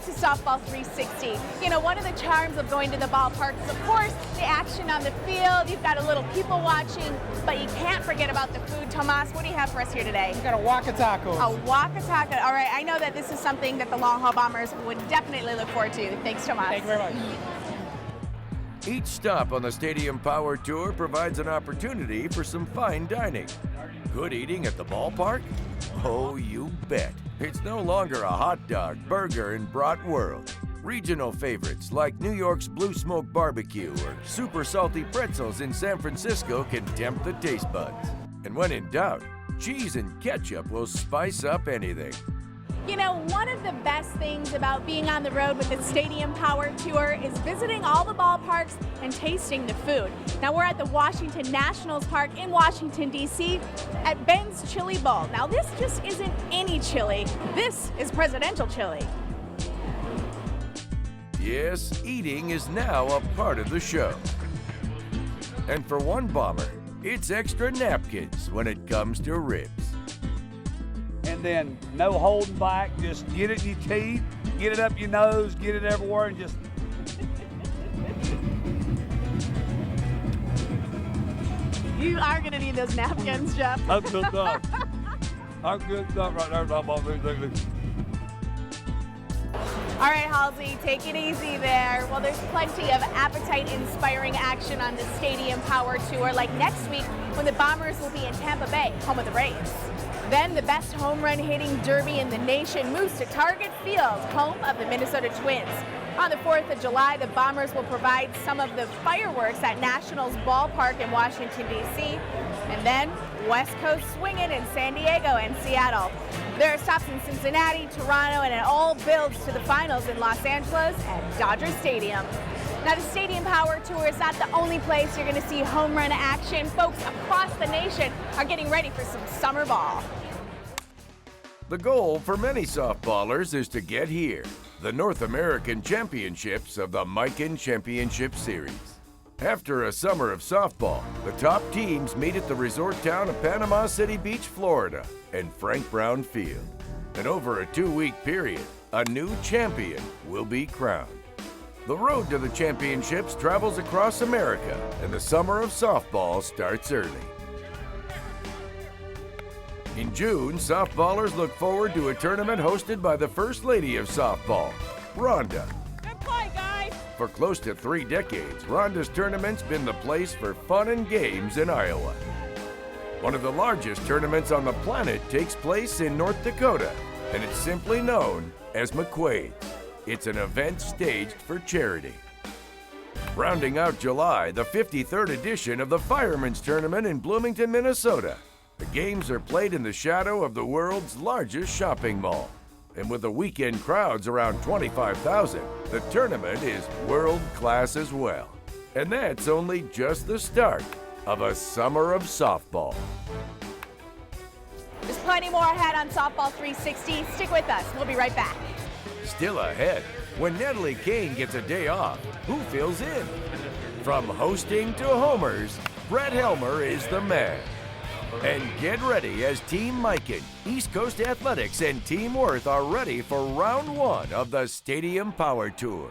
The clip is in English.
back to Softball 360. You know, one of the charms of going to the ballpark is, of course, the action on the field. You've got a little people watching, but you can't forget about the food. Tomas, what do you have for us here today? We got a Waka Taco. A Waka Taco. All right, I know that this is something that the Long Haul Bombers would definitely look forward to. Thanks, Tomas. Thank you very much. Each stop on the Stadium Power Tour provides an opportunity for some fine dining. Good eating at the ballpark? Oh, you bet. It's no longer a hot dog, burger, and brat world. Regional favorites like New York's Blue Smoke Barbecue or super salty pretzels in San Francisco can tempt the taste buds. And when in doubt, cheese and ketchup will spice up anything. You know, one of the best things about being on the road with the Stadium Power Tour is visiting all the ballparks and tasting the food. Now, we're at the Washington Nationals Park in Washington, D.C. at Ben's Chili Bowl. Now, this just isn't any chili. This is presidential chili. Yes, eating is now a part of the show. And for one bomber, it's extra napkins when it comes to ribs. And then no holding back, just get it in your teeth, get it up your nose, get it everywhere, and just... You are going to need those napkins, Jeff. That's good stuff. That's good stuff right there. All right, Halsey, take it easy there. Well, there's plenty of appetite-inspiring action on the Stadium Power Tour, like next week when the Bombers will be in Tampa Bay, home of the Rays. Then the best home run hitting derby in the nation moves to Target Field, home of the Minnesota Twins. On the 4th of July, the Bombers will provide some of the fireworks at Nationals Ballpark in Washington, D.C. And then West Coast swinging in San Diego and Seattle. There are stops in Cincinnati, Toronto, and it all builds to the finals in Los Angeles at Dodger Stadium. Now, the Stadium Power Tour is not the only place you're going to see home run action. Folks across the nation are getting ready for some summer ball. The goal for many softballers is to get here, the North American Championships of the Mikan Championship Series. After a summer of softball, the top teams meet at the resort town of Panama City Beach, Florida, and Frank Brown Field. And over a 2-week period, a new champion will be crowned. The road to the championships travels across America, and the summer of softball starts early. In June, softballers look forward to a tournament hosted by the First Lady of Softball, Rhonda. Good play, guys. For close to 3 decades, Rhonda's tournament's been the place for fun and games in Iowa. One of the largest tournaments on the planet takes place in North Dakota, and it's simply known as McQuaid's. It's an event staged for charity. Rounding out July, the 53rd edition of the Fireman's Tournament in Bloomington, Minnesota. The games are played in the shadow of the world's largest shopping mall. And with the weekend crowds around 25,000, the tournament is world-class as well. And that's only just the start of a summer of softball. There's plenty more ahead on Softball 360. Stick with us. We'll be right back. Still ahead, when Natalie Kane gets a day off, who fills in? From hosting to homers, Brett Helmer is the man. And get ready as Team Mikan, East Coast Athletics, and Team Worth are ready for round 1 of the Stadium Power Tour.